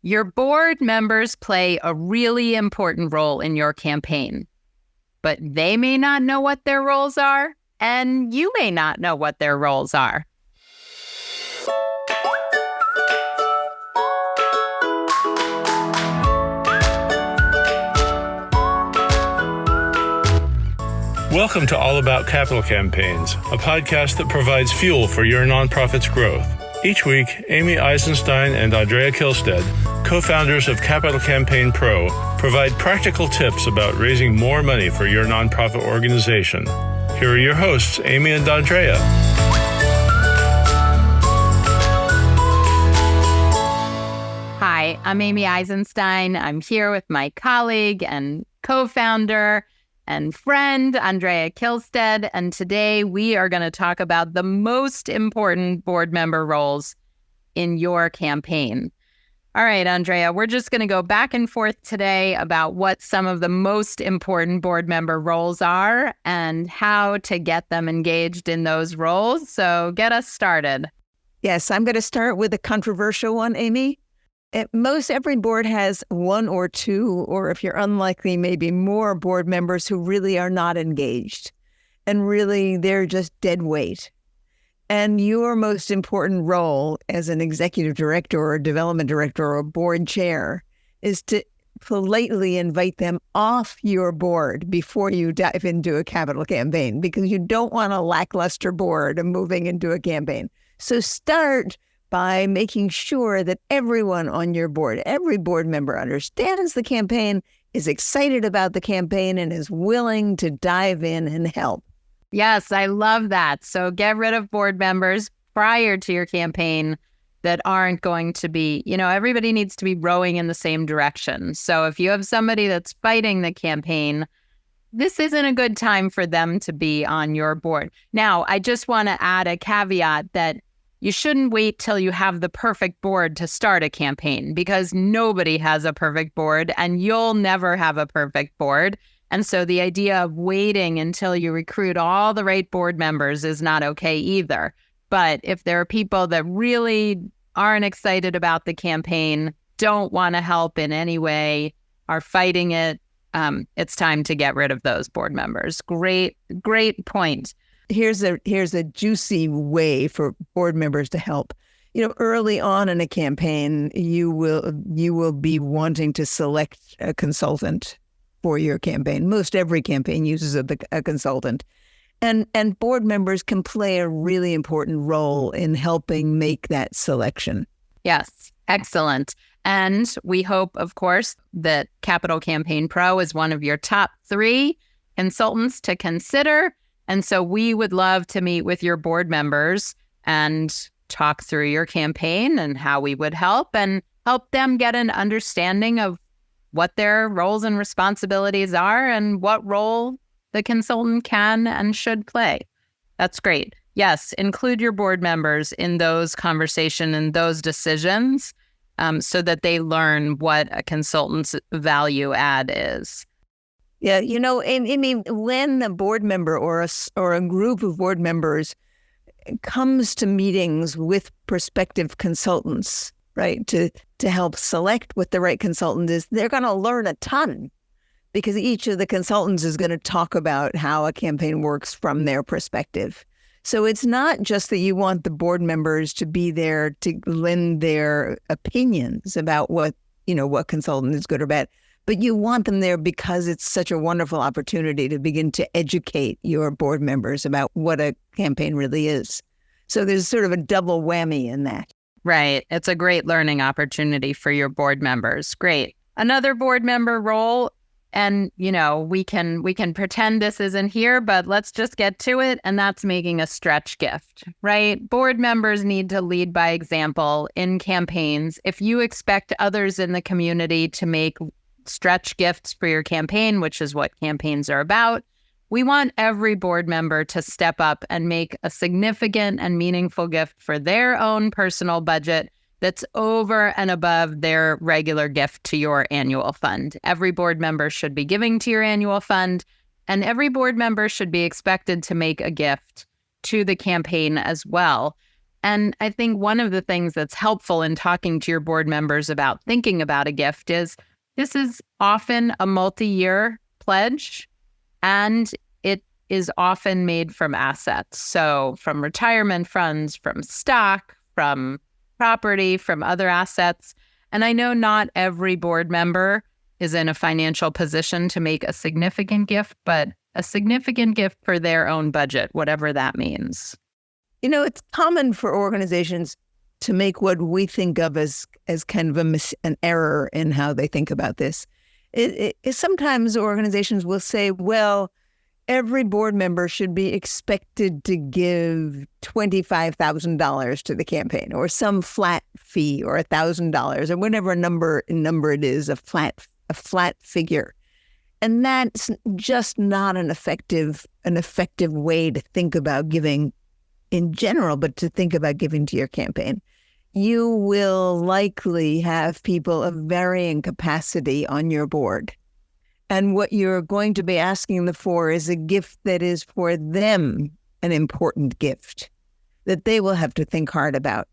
Your board members play a really important role in your campaign, but they may not know what their roles are, and you may not know what their roles are. Welcome to All About Capital Campaigns, a podcast that provides fuel for your nonprofit's growth. Each week, Amy Eisenstein and Andrea Kihlstedt, co-founders of Capital Campaign Pro, provide practical tips about raising more money for your nonprofit organization. Here are your hosts, Amy and Andrea. Hi, I'm Amy Eisenstein. I'm here with my colleague and co-founder and friend, Andrea Kihlstedt, and today we are going to talk about the most important board member roles in your campaign. All right, Andrea, we're just going to go back and forth today about what some of the most important board member roles are and how to get them engaged in those roles. So get us started. Yes, I'm going to start with a controversial one, Amy. Most every board has one or two, or if you're unlikely, maybe more board members who really are not engaged. And really, they're just dead weight. And your most important role as an executive director or a development director or a board chair is to politely invite them off your board before you dive into a capital campaign, because you don't want a lackluster board moving into a campaign. So start by making sure that everyone on your board, every board member understands the campaign, is excited about the campaign, and is willing to dive in and help. Yes, I love that. So get rid of board members prior to your campaign that aren't going to be, everybody needs to be rowing in the same direction. So if you have somebody that's fighting the campaign, this isn't a good time for them to be on your board. Now, I just want to add a caveat that you shouldn't wait till you have the perfect board to start a campaign, because nobody has a perfect board and you'll never have a perfect board. And so the idea of waiting until you recruit all the right board members is not okay either. But if there are people that really aren't excited about the campaign, don't want to help in any way, are fighting it, it's time to get rid of those board members. Great point. Here's a juicy way for board members to help. Early on in a campaign, you will be wanting to select a consultant for your campaign. Most every campaign uses a consultant. And board members can play a really important role in helping make that selection. Yes, excellent. And we hope, of course, that Capital Campaign Pro is one of your top 3 consultants to consider. And so we would love to meet with your board members and talk through your campaign and how we would help, and help them get an understanding of what their roles and responsibilities are and what role the consultant can and should play. That's great. Yes, include your board members in those conversations and those decisions so that they learn what a consultant's value add is. Yeah, when a board member or a group of board members comes to meetings with prospective consultants, right, to help select what the right consultant is, they're going to learn a ton, because each of the consultants is going to talk about how a campaign works from their perspective. So it's not just that you want the board members to be there to lend their opinions about what consultant is good or bad, but you want them there because it's such a wonderful opportunity to begin to educate your board members about what a campaign really is. So there's sort of a double whammy in that. Right. It's a great learning opportunity for your board members. Great. Another board member role, and we can pretend this isn't here, but let's just get to it, and that's making a stretch gift, right? Board members need to lead by example in campaigns. If you expect others in the community to make stretch gifts for your campaign, which is what campaigns are about, we want every board member to step up and make a significant and meaningful gift for their own personal budget that's over and above their regular gift to your annual fund. Every board member should be giving to your annual fund, and every board member should be expected to make a gift to the campaign as well. And I think one of the things that's helpful in talking to your board members about thinking about a gift is this is often a multi-year pledge, and it is often made from assets. So from retirement funds, from stock, from property, from other assets. And I know not every board member is in a financial position to make a significant gift, but a significant gift for their own budget, whatever that means. It's common for organizations to make what we think of as kind of an error in how they think about this. Sometimes organizations will say, well, every board member should be expected to give $25,000 to the campaign, or some flat fee, or $1,000, or whatever number it is, a flat figure. And that's just not an effective way to think about giving in general, but to think about giving to your campaign. You will likely have people of varying capacity on your board. And what you're going to be asking them for is a gift that is for them an important gift that they will have to think hard about.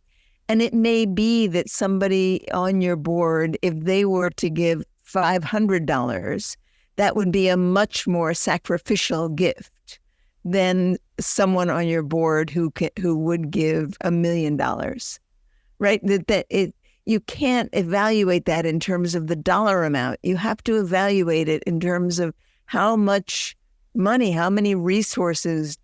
And it may be that somebody on your board, if they were to give $500, that would be a much more sacrificial gift than someone on your board who would give $1 million, right? You can't evaluate that in terms of the dollar amount. You have to evaluate it in terms of how much money, how many resources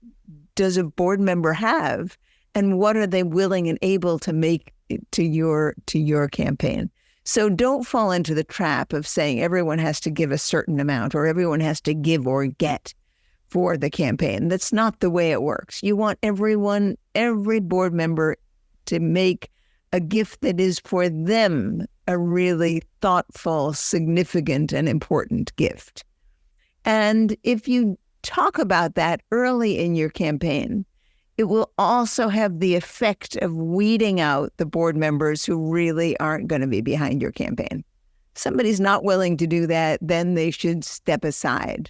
does a board member have, and what are they willing and able to make to your campaign. So don't fall into the trap of saying everyone has to give a certain amount, or everyone has to give or get for the campaign. That's not the way it works. You want every board member to make a gift that is for them a really thoughtful, significant, and important gift. And if you talk about that early in your campaign, it will also have the effect of weeding out the board members who really aren't going to be behind your campaign. If somebody's not willing to do that, then they should step aside.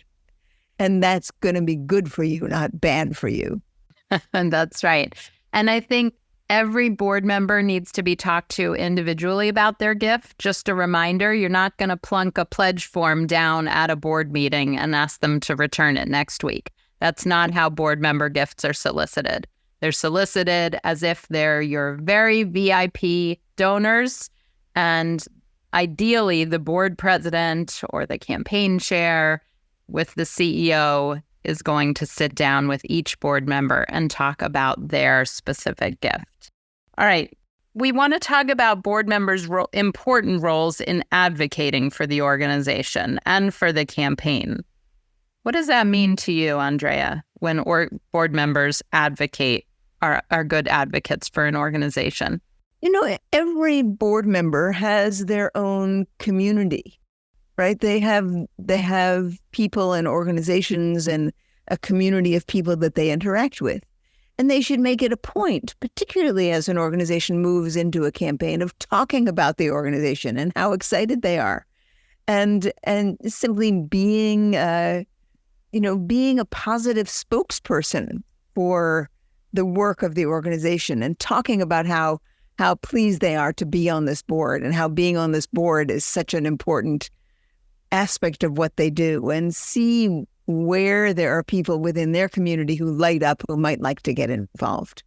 And that's going to be good for you, not bad for you. And that's right. And I think every board member needs to be talked to individually about their gift. Just a reminder, you're not going to plunk a pledge form down at a board meeting and ask them to return it next week. That's not how board member gifts are solicited. They're solicited as if they're your very VIP donors. And ideally, the board president or the campaign chair with the CEO is going to sit down with each board member and talk about their specific gift. All right. We want to talk about board members' important roles in advocating for the organization and for the campaign. What does that mean to you, Andrea, when board members advocate, are good advocates for an organization? Every board member has their own community, right? They have people and organizations and a community of people that they interact with. And they should make it a point, particularly as an organization moves into a campaign, of talking about the organization and how excited they are. And simply being a positive spokesperson for the work of the organization, and talking about how pleased they are to be on this board, and how being on this board is such an important aspect of what they do, and see where there are people within their community who light up, who might like to get involved.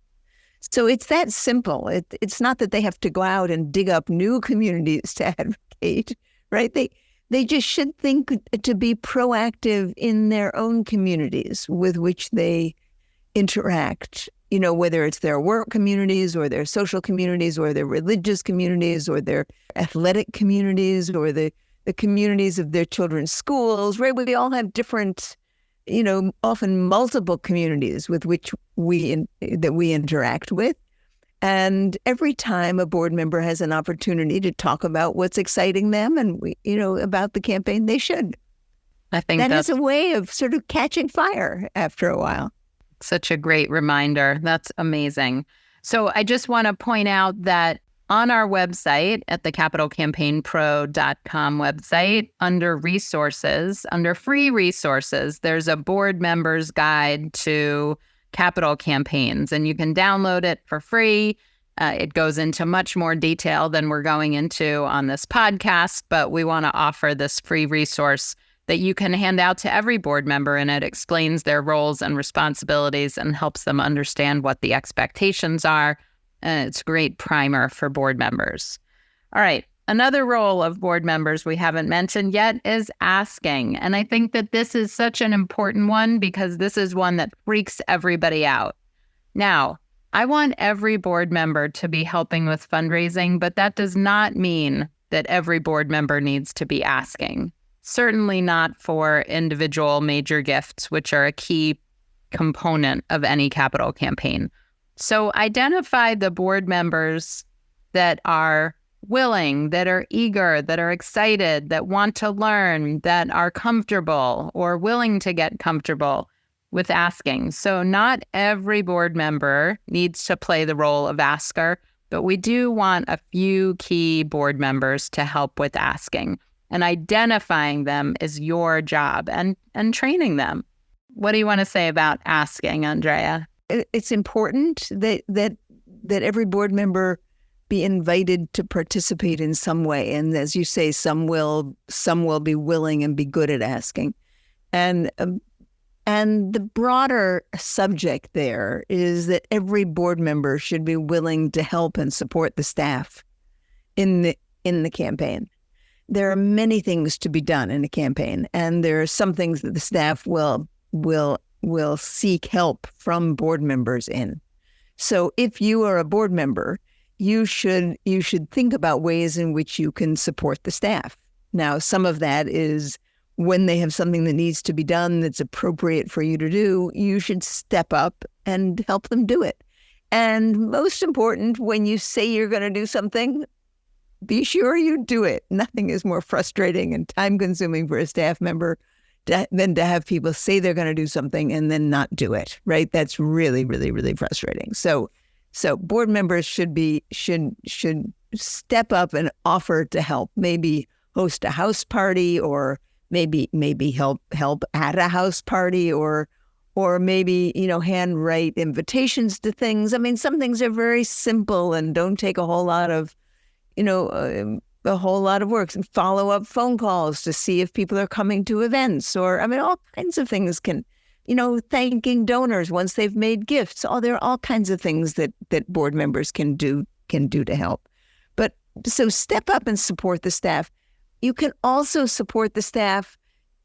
So it's that simple. It's not that they have to go out and dig up new communities to advocate, right? They just should think to be proactive in their own communities with which they interact, whether it's their work communities or their social communities or their religious communities or their athletic communities or the communities of their children's schools, right? We all have different, often multiple communities with which we interact with. And every time a board member has an opportunity to talk about what's exciting them and, about the campaign, they should. I think that has a way of sort of catching fire after a while. Such a great reminder. That's amazing. So I just want to point out that on our website at the capitalcampaignpro.com website, under resources, under free resources, there's a board member's guide to capital campaigns, and you can download it for free. It goes into much more detail than we're going into on this podcast, but we want to offer this free resource that you can hand out to every board member, and it explains their roles and responsibilities and helps them understand what the expectations are. And it's a great primer for board members. All right. Another role of board members we haven't mentioned yet is asking. And I think that this is such an important one because this is one that freaks everybody out. Now, I want every board member to be helping with fundraising, but that does not mean that every board member needs to be asking. Certainly not for individual major gifts, which are a key component of any capital campaign. So identify the board members that are willing, that are eager, that are excited, that want to learn, that are comfortable or willing to get comfortable with asking. So not every board member needs to play the role of asker, but we do want a few key board members to help with asking, and identifying them is your job, and training them. What do you want to say about asking, Andrea? It's important that every board member be invited to participate in some way. And as you say, some will be willing and be good at asking. And the broader subject there is that every board member should be willing to help and support the staff in the campaign. There are many things to be done in a campaign, and there are some things that the staff will seek help from board members in. So if you are a board member, you should think about ways in which you can support the staff. Now, some of that is when they have something that needs to be done that's appropriate for you to do, you should step up and help them do it. And most important, when you say you're going to do something, be sure you do it. Nothing is more frustrating and time-consuming for a staff member than to have people say they're going to do something and then not do it, right? That's really, really, really frustrating. So board members should step up and offer to help. Maybe host a house party, or maybe help at a house party, or maybe handwrite invitations to things. I mean, some things are very simple and don't take a whole lot of work. And follow up phone calls to see if people are coming to events, or all kinds of things can. Thanking donors once they've made gifts. There are all kinds of things that board members can do to help. But so step up and support the staff. You can also support the staff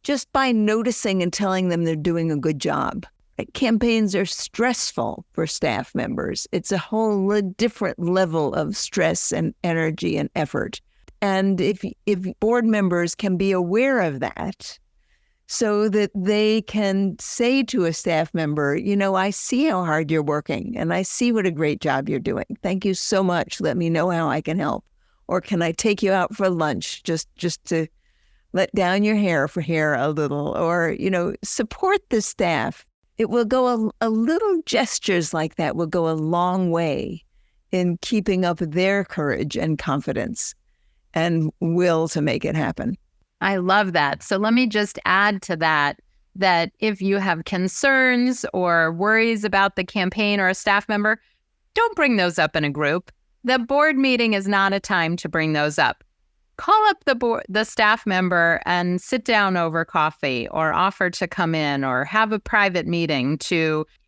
just by noticing and telling them they're doing a good job. Right? Campaigns are stressful for staff members. It's a whole different level of stress and energy and effort. And if board members can be aware of that, so that they can say to a staff member, I see how hard you're working, and I see what a great job you're doing. Thank you so much. Let me know how I can help. Or can I take you out for lunch just to let down your hair a little? Or, support the staff. It will go a little gestures like that will go a long way in keeping up their courage and confidence and will to make it happen. I love that. So let me just add to that if you have concerns or worries about the campaign or a staff member, don't bring those up in a group. The board meeting is not a time to bring those up. Call up the staff member and sit down over coffee, or offer to come in, or have a private meeting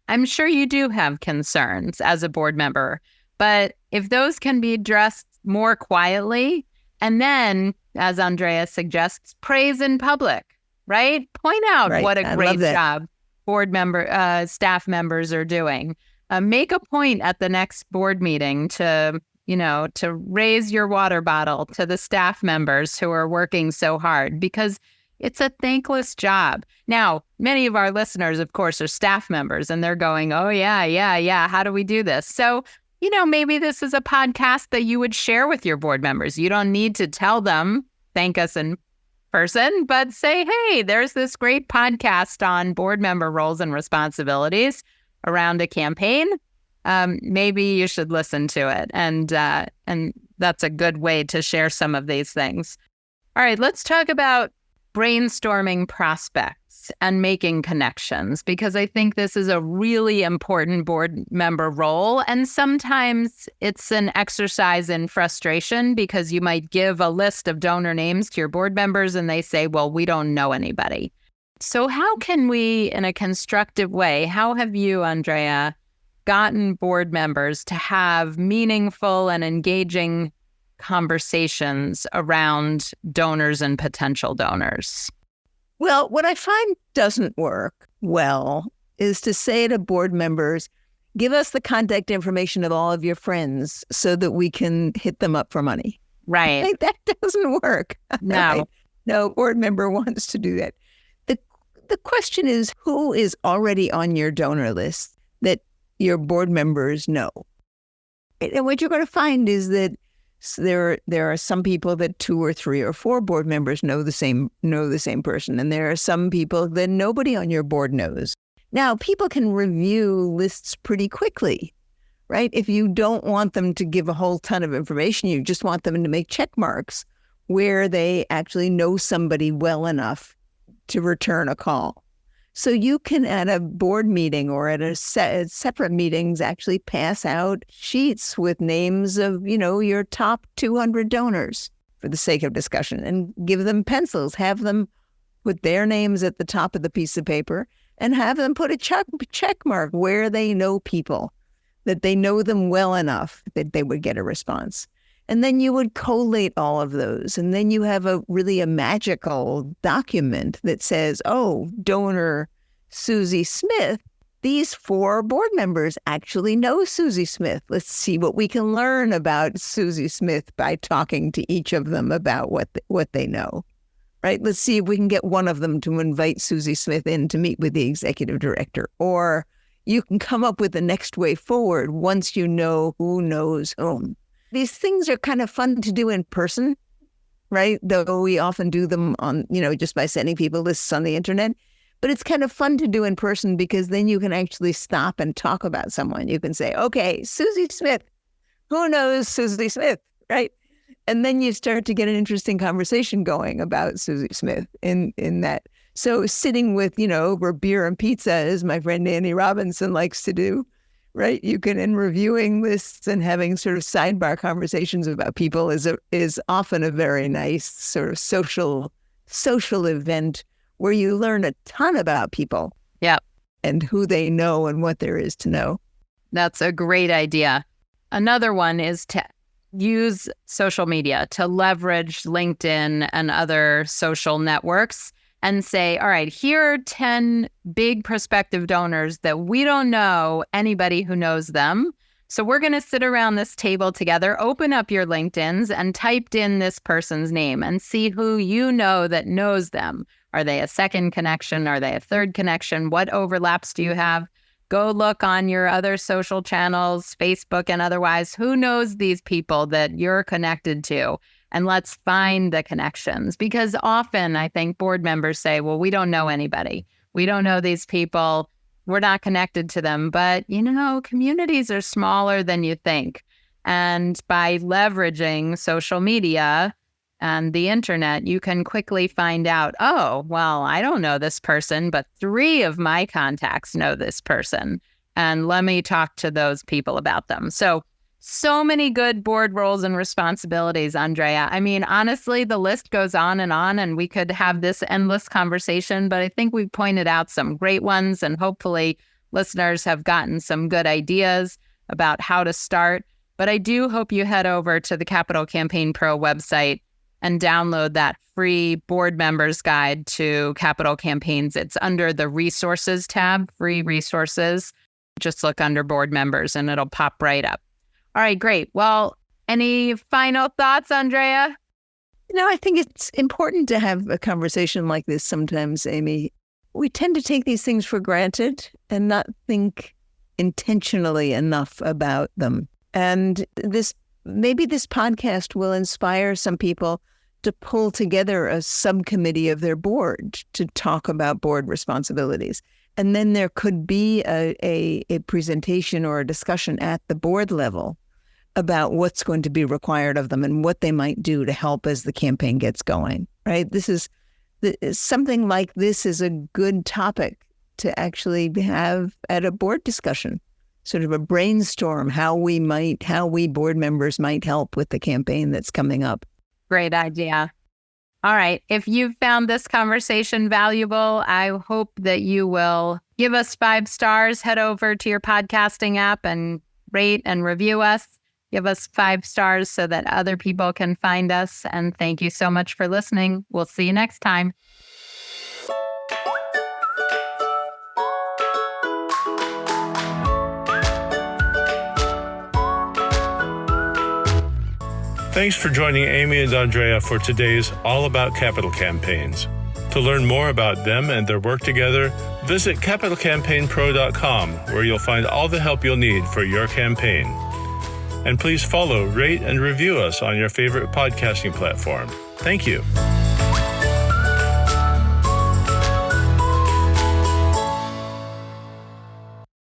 I'm sure you do have concerns as a board member, but if those can be addressed more quietly, and then, as Andrea suggests, praise in public, right? Point out what a great job staff members are doing. Make a point at the next board meeting to raise your water bottle to the staff members who are working so hard, because it's a thankless job. Now, many of our listeners, of course, are staff members, and they're going, oh, yeah, how do we do this? So, maybe this is a podcast that you would share with your board members. You don't need to tell them, thank us in person, but say, hey, there's this great podcast on board member roles and responsibilities around a campaign. Maybe you should listen to it. And that's a good way to share some of these things. All right, let's talk about brainstorming prospects. and making connections, because I think this is a really important board member role. And sometimes it's an exercise in frustration because you might give a list of donor names to your board members and they say, well, we don't know anybody. So how can we, in a constructive way, how have you, Andrea, gotten board members to have meaningful and engaging conversations around donors and potential donors? Well, what I find doesn't work well is to say to board members, give us the contact information of all of your friends so that we can hit them up for money. Right. Like, that doesn't work. No. Right? No board member wants to do that. The question is, who is already on your donor list that your board members know? And what you're going to find is that there are some people that 2 or 3 or 4 board members know the same person, and there are some people that nobody on your board knows. Now, people can review lists pretty quickly, right? If you don't want them to give a whole ton of information, you just want them to make check marks where they actually know somebody well enough to return a call. So you can, at a board meeting or at separate meetings, actually pass out sheets with names of, your top 200 donors for the sake of discussion, and give them pencils, have them put their names at the top of the piece of paper, and have them put a check mark where they know people, that they know them well enough that they would get a response. And then you would collate all of those. And then you have a magical document that says, oh, donor Susie Smith, these 4 board members actually know Susie Smith. Let's see what we can learn about Susie Smith by talking to each of them about what they know, right? Let's see if we can get one of them to invite Susie Smith in to meet with the executive director. Or you can come up with the next way forward once you know who knows whom. These things are kind of fun to do in person, right? Though we often do them on, just by sending people lists on the internet. But it's kind of fun to do in person because then you can actually stop and talk about someone. You can say, okay, Susie Smith, who knows Susie Smith, right? And then you start to get an interesting conversation going about Susie Smith in that. So sitting with, over beer and pizza, as my friend Annie Robinson likes to do, right? You can, in reviewing lists and having sort of sidebar conversations about people is often a very nice sort of social event where you learn a ton about people. Yep. And who they know and what there is to know. That's a great idea. Another one is to use social media, to leverage LinkedIn and other social networks and say, all right, here are 10 big prospective donors that we don't know anybody who knows them. So we're going to sit around this table together, open up your LinkedIns and typed in this person's name and see who you know that knows them. Are they a second connection? Are they a third connection? What overlaps do you have? Go look on your other social channels, Facebook and otherwise. Who knows these people that you're connected to? And let's find the connections. Because often I think board members say, well, we don't know anybody. We don't know these people. We're not connected to them. But, communities are smaller than you think. And by leveraging social media and the internet, you can quickly find out, oh, well, I don't know this person, but 3 of my contacts know this person. And let me talk to those people about them. So many good board roles and responsibilities, Andrea. I mean, honestly, the list goes on, and we could have this endless conversation, but I think we've pointed out some great ones, and hopefully listeners have gotten some good ideas about how to start. But I do hope you head over to the Capital Campaign Pro website and download that free board members guide to capital campaigns. It's under the resources tab, free resources. Just look under board members and it'll pop right up. All right, great. Well, any final thoughts, Andrea? I think it's important to have a conversation like this sometimes, Amy. We tend to take these things for granted and not think intentionally enough about them. And maybe this podcast will inspire some people to pull together a subcommittee of their board to talk about board responsibilities. And then there could be a presentation or a discussion at the board level about what's going to be required of them and what they might do to help as the campaign gets going, right? This is something like this is a good topic to actually have at a board discussion, sort of a brainstorm how we board members might help with the campaign that's coming up. Great idea. All right. If you found this conversation valuable, I hope that you will give us 5 stars, head over to your podcasting app and rate and review us. Give us 5 stars so that other people can find us. And thank you so much for listening. We'll see you next time. Thanks for joining Amy and Andrea for today's All About Capital Campaigns. To learn more about them and their work together, visit capitalcampaignpro.com, where you'll find all the help you'll need for your campaign. And please follow, rate, and review us on your favorite podcasting platform. Thank you.